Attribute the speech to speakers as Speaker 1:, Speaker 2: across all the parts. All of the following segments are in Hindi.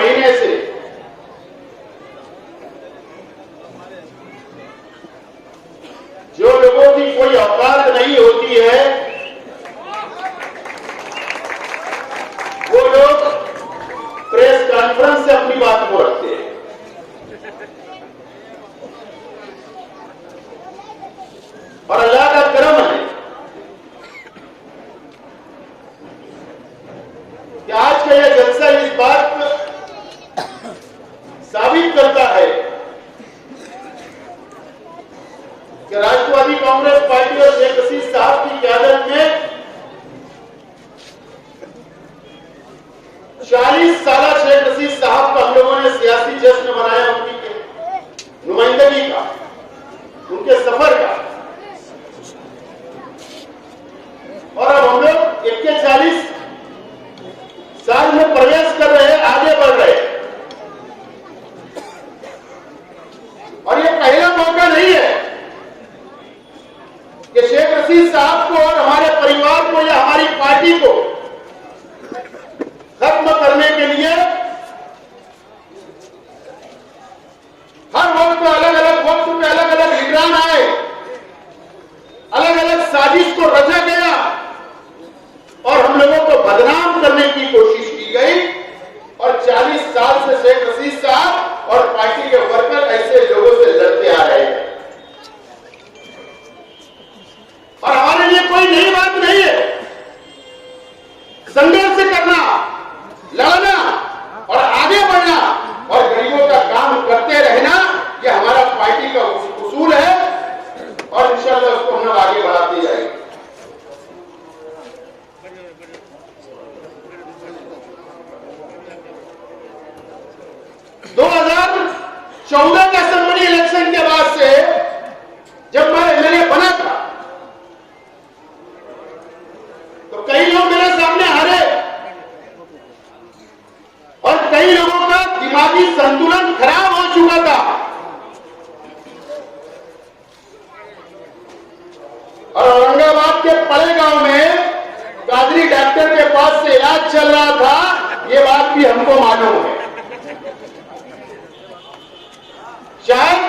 Speaker 1: महीने से जो लोगों की कोई औकात नहीं होती है वो लोग प्रेस कॉन्फ्रेंस से अपनी बात को रखते हैं। और अल्लाह का करम है कि आज का यह जलसा इस बात साबित करता है कि राष्ट्रवादी कांग्रेस पार्टी और शेख हसीना साहब की क़यादत में 40 साल शेख हसीना साहब का हम लोगों ने सियासी जश्न मनाया, उनकी नुमाइंदगी का, उनके सफर का। और अब हम लोग 41 साल में प्रवेश कर रहे हैं, आगे बढ़ रहे हैं। और ये पहला मौका नहीं है कि शेख हसीना साहब को और हमारे परिवार को या हमारी पार्टी को खत्म करने के लिए हर वक्त अलग अलग वक्त में अलग अलग लीडरान आए, अलग अलग साजिश को रचा गया और हम लोगों को बदनाम करने की कोशिश की गई। और 40 साल से शेख हसीना साहब और पार्टी के वर्कर ऐसे लोगों से लड़ते आ रहे हैं। और हमारे लिए कोई नई बात नहीं है। संघर्ष करना, लड़ना और आगे बढ़ना और गरीबों का काम करते रहना, यह हमारा पार्टी का उसूल है और इंशाअल्लाह उसको हम आगे बढ़ाते जाएंगे। दो 2014 के असेंबली इलेक्शन के बाद से जब मैं एमएलए बना था तो कई लोग मेरे सामने हारे और कई लोगों का दिमागी संतुलन खराब हो चुका था। और औरंगाबाद के पड़े गांव में कादरी डॉक्टर के पास से इलाज चल रहा था, ये बात भी हमको मालूम है। शायद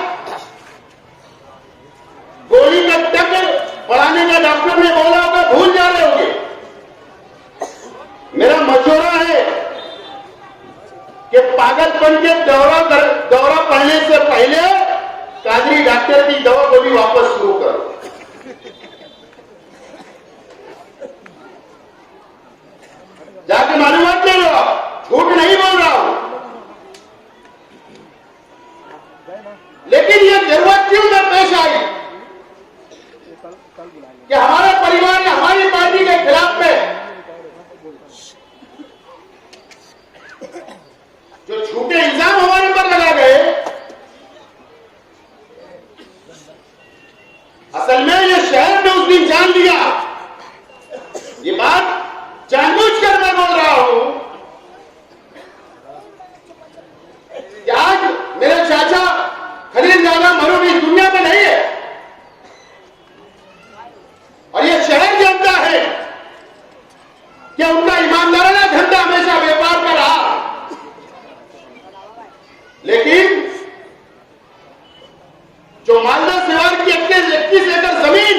Speaker 1: गोली का टक बढ़ाने का डॉक्टर ने बोला होगा, भूल जा रहे होंगे। मेरा मशवरा है कि पागलपन के दौरा पड़ने से पहले कादरी डॉक्टर की दवा को भी वापस शुरू करो। जाके मालूमात ले लो, झूठ नहीं बोल रहा हूं। लेकिन यह जरूरत क्यों न पेश आई कि हमारे परिवार या हमारी पार्टी के खिलाफ में जो झूठे इल्जाम हमारे पर लगा गए, असल में ये शहर में उस दिन जान लिया। ये बात जानबूझकर मैं बोल रहा हूं कि आज मेरे चाचा खलील जाना मरूद इस दुनिया में नहीं है और ये शहर जानता है कि उनका ईमानदाराना धंधा हमेशा व्यापार का रहा। लेकिन जो मालदा सिवार की 21 एकड़ जमीन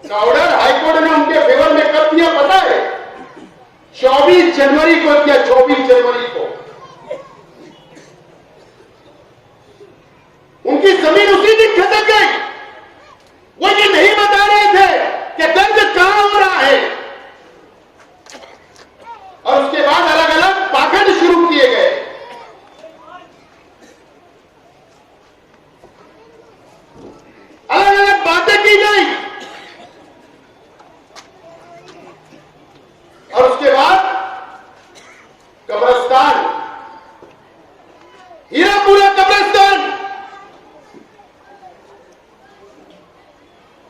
Speaker 1: का ऑर्डर हाईकोर्ट ने उनके फेवर में कब दिया पता है? 24 जनवरी को दिया, 24 जनवरी को। उनकी जमीन उसी दिन खसक गई। वो ये नहीं बता रहे थे कि दर्द कहां हो रहा है। और उसके बाद अलग अलग पाखंड शुरू किए गए। अलग अलग बातें की गई और उसके बाद कब्रिस्तान, हीरापुरा कब्रिस्तान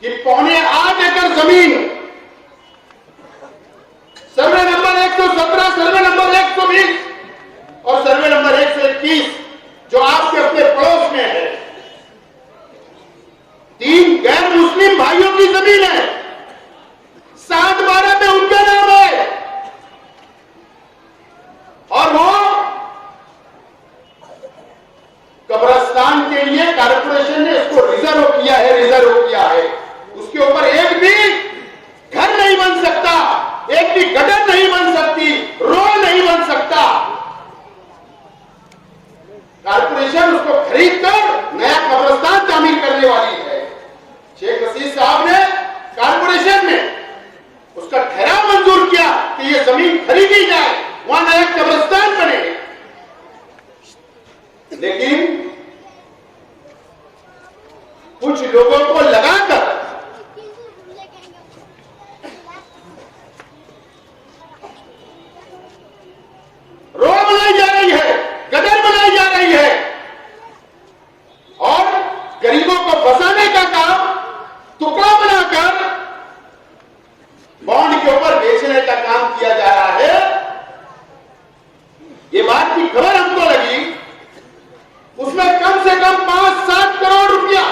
Speaker 1: की 8.25 एकड़ जमीन सर्वे नंबर 117 सर्वे नंबर लेकिन कुछ लोगों को लगाकर रोड बनाई जा रही है, गदर बनाई जा रही है और गरीबों को फंसाने का काम टुकड़ा बनाकर बॉन्ड के ऊपर बेचने का काम किया जा रहा है। ये बात की खबर हमको लगी, उसमें कम से कम 5-7 करोड़ रुपया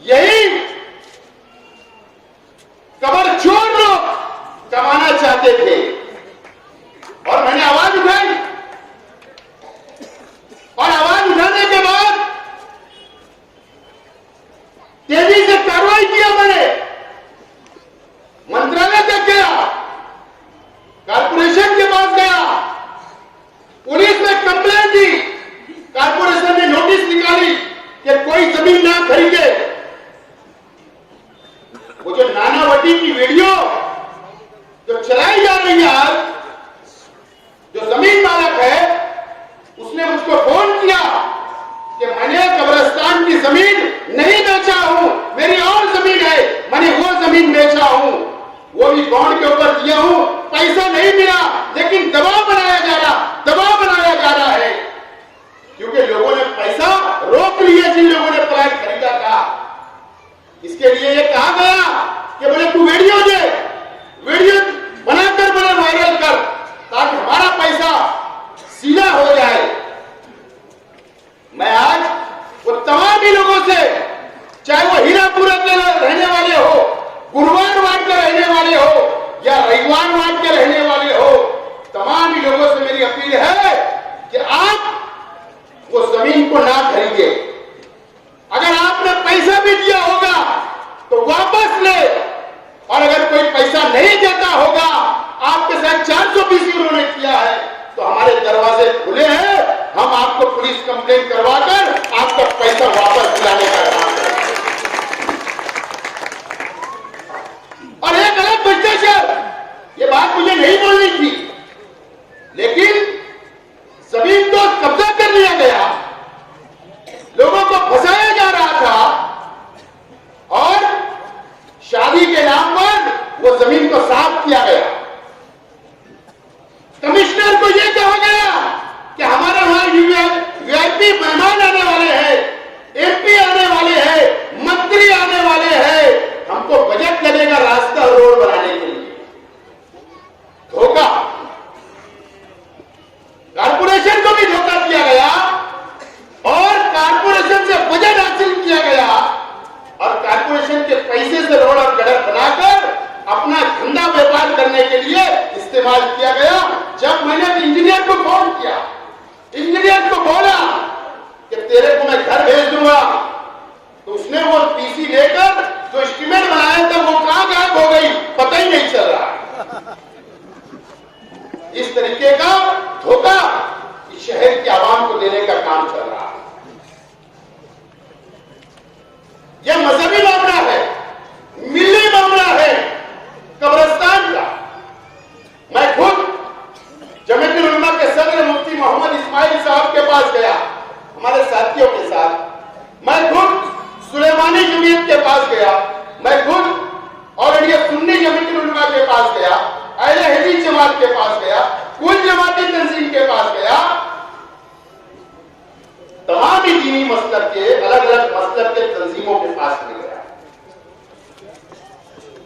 Speaker 1: यही कबर चोर लोग कमाना चाहते थे और मैंने आवाज उठाई और आवाज उठाने के बाद तेजी से कार्रवाई किया। मैंने मंत्रालय तक गया, कारपोरेशन के पास गया, पुलिस में कंप्लेंट दी, कारपोरेशन ने नोटिस निकाली कि कोई जमीन ना खरीदे। वो जो नानावटी की वीडियो जो चलाई जा रही है आज, जो जमीन मालक है उसने मुझको फोन किया कि मैंने कब्रिस्तान की जमीन नहीं बेचा हूं, मेरी और जमीन है, मैंने वो जमीन बेचा हूं, वो भी बॉन्ड के ऊपर दिया हूं, पैसा नहीं मिला, लेकिन दबाव बनाया जा रहा है क्योंकि लोगों ने पैसा रोक लिया जिन लोगों ने प्लाट खरीदा था। इसके लिए ये कहा गया कि बोले तू वीडियो दे, वीडियो बनाकर बोले वायरल कर ताकि हमारा पैसा सीधा हो जाए। मैं आज वो तमाम ही लोगों से, चाहे वो हीरापुरा के रहने वाले हो, गुरुवार वार्ड के रहने वाले हो या रविवार वार्ड के रहने वाले हो, तमाम ही लोगों से मेरी अपील है कि आप वो जमीन को ना खरीदे। अगर आपने पैसा भी दिया होगा तो वापस ले, और अगर कोई पैसा नहीं देता होगा, आपके साथ 420 उन्होंने किया है, तो हमारे दरवाजे खुले हैं, हम आपको पुलिस कंप्लेंट करवाकर आपका पैसा वापस दिलाने का काम करेंगे। और एक अलग भ्रष्टाचार, ये बात मुझे नहीं बोलनी थी, लेकिन जमीन तो कब्जा कर लिया गया, लोगों को फंसाया जा रहा था और शादी के नाम पर वो जमीन को साफ किया गया। कमिश्नर को यह कहा गया कि हमारे वहां वीआईपी मेहमान आने वाले हैं, एमपी आने वाले हैं, मंत्री आने वाले हैं, हमको बजट लगेगा रास्ता रोड बनाने के लिए। धोखा, कारपोरेशन को भी धोखा किया गया और कारपोरेशन से बजट हासिल किया गया और कारपोरेशन के पैसे से रोड और गटर बनाकर अपना धंधा व्यापार करने के लिए इस्तेमाल किया गया। जब मैंने इंजीनियर को फोन किया, इंजीनियर को बोला कि तेरे को मैं घर भेज दूंगा, तो उसने वो पीसी लेकर जो एस्टीमेट बनाया था वो कहां गायब हो गई, पता ही नहीं चल रहा। इस तरीके का धोखा इस शहर के आवाम को देने का काम चल रहा है। यह मजहबी मामला है, मिली मामला है कब्रिस्तान का। मैं खुद जमीयतुल उलमा के सदर मुफ्ती मोहम्मद इस्माइल साहब के पास गया हमारे साथियों के साथ, मैं खुद सुलेमानी जमीयत के पास गया, मैं खुद और इंडिया सुन्नी जमीयतुल उलमा के पास गया, अहले हदीस जमात के पास गया, कुल जमाती तंजीम के पास गया, तमाम ही दीनी मसलब के अलग अलग मसलब के तंजीमों के पास मिल गया।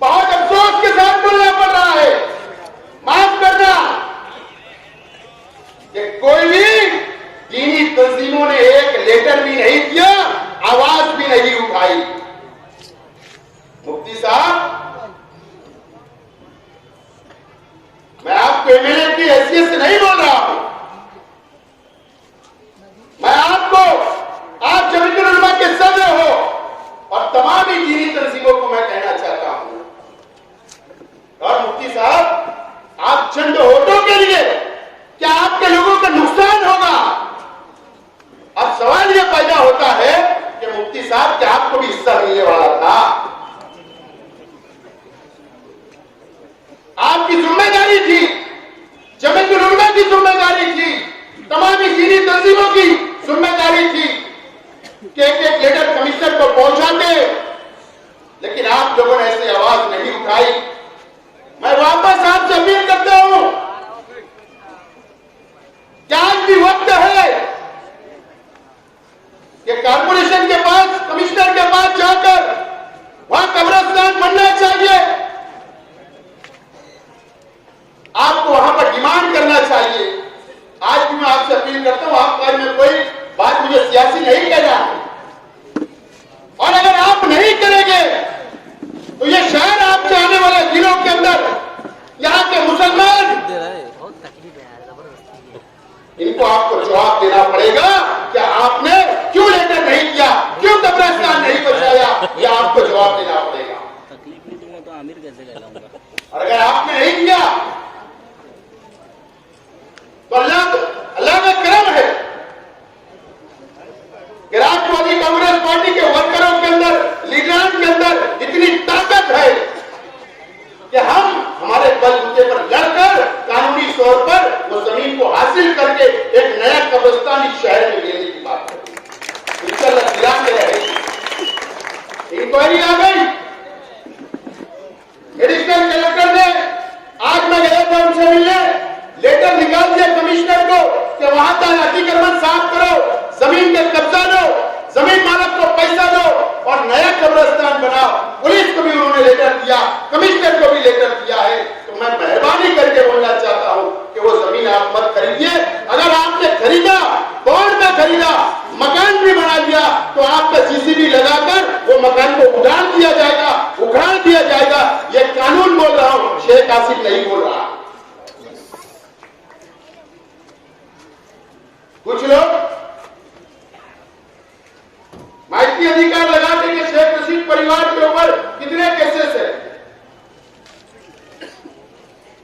Speaker 1: बहुत अफसोस के साथ बोलना पड़ रहा है, माफ करना कि कोई भी दीनी तंजीमों ने एक लेटर भी नहीं दिया, आवाज भी नहीं उठाई। मुफ्ती साहब, मैं आपको एमएलए की हैसियत से नहीं बोल रहा हूं, मैं आपको, आप जमीयतुल उलमा के सदर हो और तमाम ही दीनी तंजीमों को मैं कहना चाहता हूं। और मुफ्ती साहब, आप चंद वोटों के लिए क्या आपके लोगों का नुकसान होगा? अब सवाल यह पैदा होता है कि मुफ्ती साहब क्या आपको भी हिस्सा मिलने वाला था? आपकी जिम्मेदारी थी, जमीयतुल उलमा की जिम्मेदारी आपको वहां पर डिमांड करना चाहिए। आज भी मैं आपसे अपील करता हूं, आप पर में कोई बात मुझे सियासी नहीं कहना है, और अगर आप नहीं करेंगे तो ये शहर आपके आने वाले दिनों के अंदर यहाँ के मुसलमान, इनको आपको जवाब देना पड़ेगा कि आपने क्यों लेटर नहीं किया, क्यों कब्रिस्तान नहीं बचाया, ये आपको जवाब देना पड़ेगा।
Speaker 2: तकलीफ नहीं दूंगा तो आमिर कैसे कहलाऊंगा?
Speaker 1: और अगर आपने नहीं किया तो अल्लाह का करम है कि राष्ट्रवादी कांग्रेस पार्टी के वर्करों के अंदर, लीडरों के अंदर इतनी ताकत है कि हम हमारे बलबूते पर लड़कर कानूनी तौर पर वो जमीन को हासिल करके एक नया कब्रिस्तान इस शहर में लेने की बात करें। इंशाअल्लाह गिरा के रहेगी। इंक्वायरी आ गई, एडिशनल कलेक्टर ने, आज मैं गया था उनसे मिलने, लेटर निकाल दिया कमिश्नर को कि वहां का अतिक्रमण साफ करो, जमीन के कब्जा लो, जमीन मालक को पैसा दो और नया कब्रिस्तान बनाओ। पुलिस को भी उन्होंने लेटर दिया, कमिश्नर को भी लेटर दिया है। तो मैं मेहरबानी करके बोलना चाहता हूं कि वो जमीन आप मत खरीदिए। अगर आपने खरीदा, बॉन्ड में खरीदा, मकान भी बना दिया, तो आपका सीसीबी लगाकर वो मकान को उखाड़ दिया जाएगा, उखाड़ दिया जाएगा। ये कानून बोल रहा हूं, शेख आसिफ नहीं बोल रहा। कुछ लोग माइकी अधिकार लगाते कि शेख रशीद परिवार के ऊपर कितने केसेस है।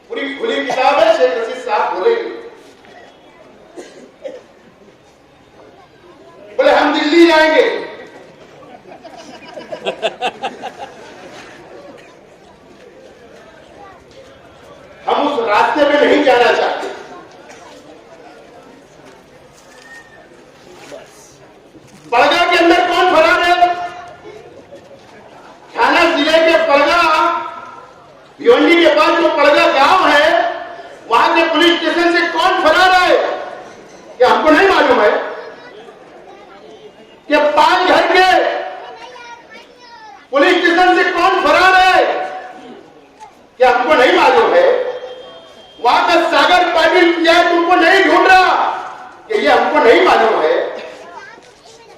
Speaker 1: पूरी खुली किताब है, शेख रशीद साहब बोलेंगे। बोले हम दिल्ली जाएंगे, हम उस रास्ते में नहीं जाना चाहते। पड़गा के अंदर कौन फरार है? थाना जिले के पड़गा, भिवंडी के पास जो पड़गा गांव है, वहां के पुलिस स्टेशन से कौन फरार है क्या हमको नहीं मालूम है? कि पालघर के पुलिस स्टेशन से कौन फरार है क्या हमको नहीं मालूम है? वहां का सागर पाटिल क्या तुमको नहीं ढूंढ रहा कि ये हमको नहीं मालूम है?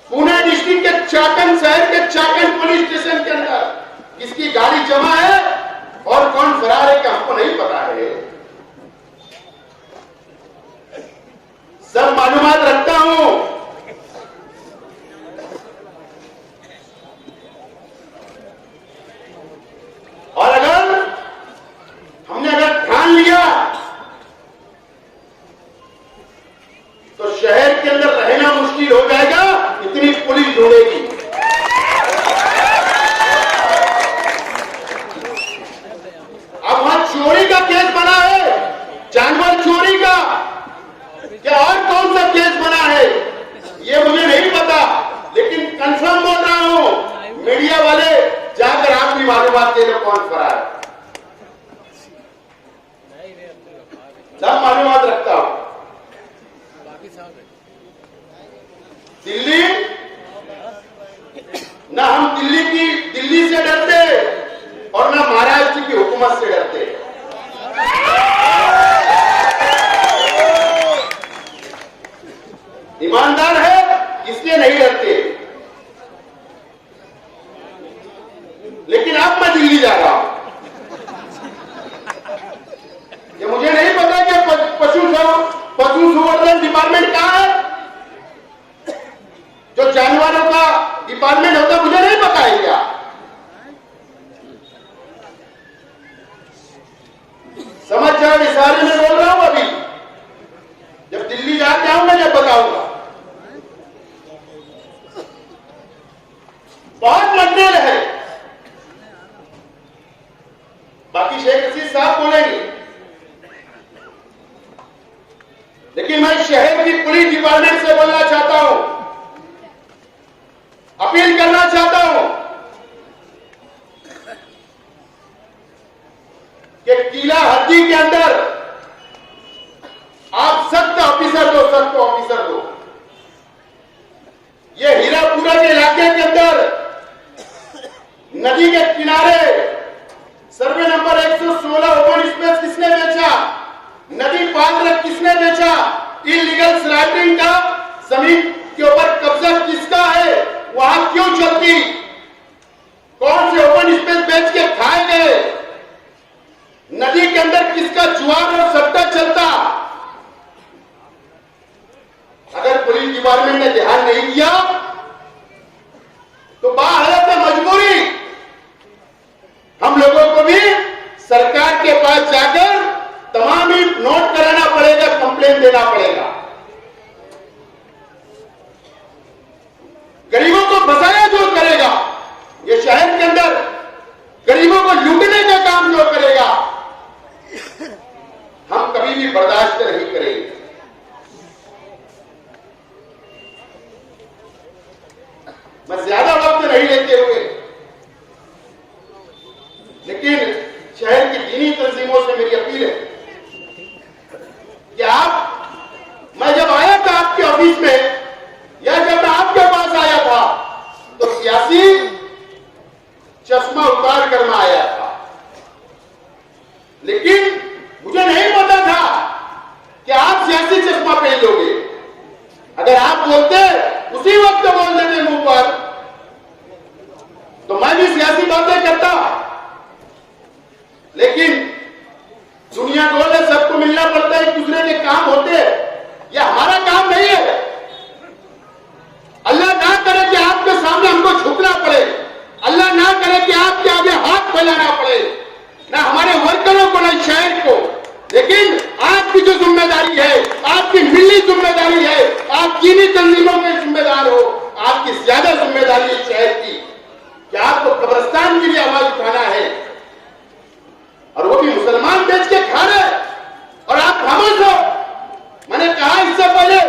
Speaker 1: पुणे डिस्ट्रिक्ट के चाकन शहर के चाकन पुलिस स्टेशन के अंदर किसकी गाड़ी जमा है और कौन फरार है क्या हमको नहीं पता है। सब मालूमात रखता हूं। और अगर हमने ठान लिया तो शहर के अंदर रहना मुश्किल हो जाएगा, इतनी पुलिस ढूंढेगी। अब वहां चोरी का केस बना है, जानवर चोरी का, क्या और कौन सा केस बना है ये मुझे नहीं पता, लेकिन कंफर्म बोल रहा हूं, मीडिया वाले जाकर आप भी मालूमात दे लो कौन फरार है। सब मालूमात रखता हूं। दिल्ली ना, हम दिल्ली से डरते और ना महाराष्ट्र की हुकूमत से डरते। ईमानदार है इसलिए नहीं डरते। लेकिन अब मैं दिल्ली जा रहा हूं, ये मुझे नहीं पता कि पशु संवर्धन डिपार्टमेंट कहां है, जो जानवरों का डिपार्टमेंट होता, मुझे नहीं पता है क्या। समझ जाओ, इशारे में बोल रहा हूं। अभी जब दिल्ली जाके आऊंगा जब बताऊंगा। बहुत मटेरियल है, बाकी शेख रशीद साहब बोलेंगे। लेकिन मैं शहर की पुलिस डिपार्टमेंट से बोलना चाहता हूं, अपील करना चाहता हूं कि किला हद्दी के अंदर आप सख्त ऑफिसर दो, सख्त ऑफिसर दो। ये हीरापुरा के इलाके के अंदर नदी के किनारे सर्वे नंबर 116 ओपन स्पेस किसने बेचा? इलीगल स्लैटरिंग का जमीन के ऊपर कब्जा किसका है, वहां क्यों चलती, कौन से ओपन स्पेस बेच के खाए गए, नदी के अंदर किसका जुआर और सट्टा चलता। अगर पुलिस डिपार्टमेंट ने ध्यान नहीं दिया तो बाहर मजबूरी हम लोगों को भी सरकार के पास जाकर तमाम ही नोट कराना पड़ेगा, कंप्लेन देना पड़ेगा। गरीबों को फंसाया जो करेगा, ये शहर के अंदर गरीबों को लूटने का काम जो करेगा, हम कभी भी बर्दाश्त नहीं करेंगे। मैं ज्यादा वक्त नहीं लेते हुए, लेकिन शहर की दीनी तंजीमों से मेरी अपील है कि मैं जब आया था आपके ऑफिस में या जब मैं आपके पास आया था तो सियासी चश्मा उतार कर मैं आया था, लेकिन मुझे नहीं पता था कि आप सियासी चश्मा पहन लोगे। अगर आप बोलते उसी वक्त बोल देते मुंह पर तो मैं भी सियासी बातें करता, लेकिन दुनिया गोल है, सबको मिलना पड़ता है, एक दूसरे के काम होते हैं, यह हमारा काम नहीं है। अल्लाह ना करे कि आपके सामने हमको झुकना पड़े, अल्लाह ना करे कि आपके आगे हाथ फैलाना पड़े, ना हमारे वर्करों को ना शहर को, लेकिन आपकी जो जिम्मेदारी है, आपकी मिली जिम्मेदारी है, आप दीनी तंजीमों के जिम्मेदार हो, आपकी ज्यादा जिम्मेदारी है शहर की कि आपको कब्रिस्तान के लिए आवाज उठाना है, और वो भी मुसलमान बेच के खा रहे और आप खामोश हो। मैंने कहा इससे पहले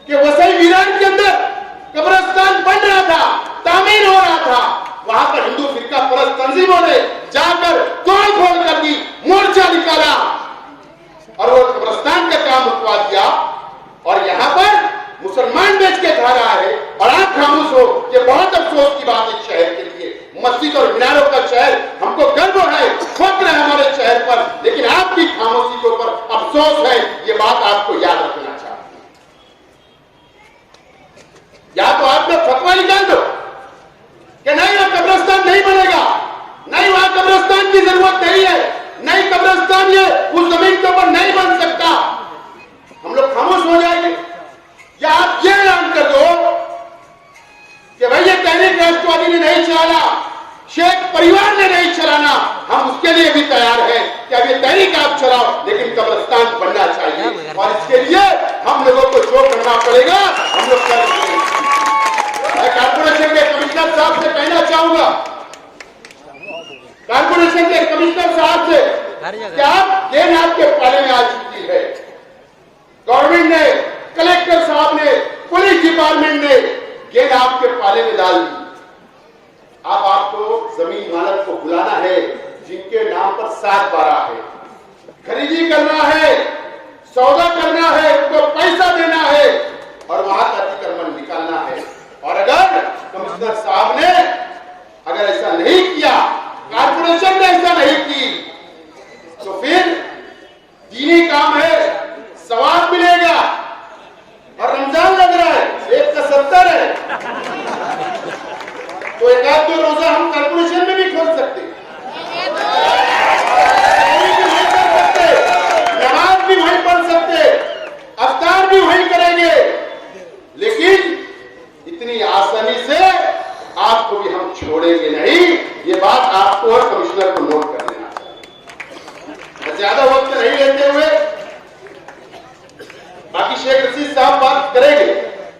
Speaker 1: कि वसई वीरान के अंदर कब्रिस्तान बन रहा था, तामीर हो रहा था, वहां पर हिंदू फिरका परस्त तंजीमों ने जाकर तोड़ फोड़ कर दी, मोर्चा निकाला और वो कब्रिस्तान का काम रुकवा दिया, और यहां पर मुसलमान बेच के खा रहा है और आप खामोश हो। ये बहुत अफसोस की बात है शहर के लिए। मस्जिद और मीनारों का शहर, हमको गर्व है, फक्र है हमारे शहर पर, लेकिन आपकी खामोशी के ऊपर अफसोस है। ये बात आपको याद रखना चाहिए। या तो आप लोग फतवा निकाल दो कि नहीं वहां कब्रिस्तान नहीं बनेगा, नहीं वहां कब्रिस्तान की जरूरत नहीं है, नहीं कब्रिस्तान ये उस जमीन के ऊपर नहीं बन सकता, हम लोग खामोश हो जाएंगे। या आप ये ऐलान कर दो कि भाई ये तहरीक राष्ट्रवादी ने नहीं चलाना, शेख परिवार ने नहीं चलाना, हम उसके लिए भी तैयार हैं कि अब ये तहरीक आप चलाओ, लेकिन कब्रिस्तान बनना चाहिए, और इसके लिए हम लोगों को जो करना पड़ेगा हम लोग करेंगे। मैं कारपोरेशन के कमिश्नर साहब से कहना चाहूंगा, कारपोरेशन के कमिश्नर साहब से कि आप गेंद आपके पाले में आ चुकी है, गवर्नमेंट ने, कलेक्टर साहब ने, पुलिस डिपार्टमेंट ने गेंद आपके पाले में डाल दी। अब आपको जमीन मालक को बुलाना है जिनके नाम पर 7/12 है, खरीदी करना है, सौदा करना है, उनको पैसा देना है और वहां का अतिक्रमण निकालना है। और अगर कमिश्नर साहब ने अगर ऐसा नहीं किया, कारपोरेशन ने ऐसा नहीं की, तो फिर दीनी काम है, सवाब मिलेगा, और रमजान लग रहा है, 1 का 70 है, तो 1-2 रोजा हम कारपोरेशन में भी खोल सकते, नमाज भी वहीं पढ़ सकते, अफ्तार भी वहीं करेंगे, लेकिन इतनी आसानी से आपको भी हम छोड़ेंगे नहीं। ये बात आपको और कमिश्नर को नोट कर लेना चाहिए। ज्यादा वक्त नहीं लेते हुए बाकी शेख रशीद साहब बात करेंगे।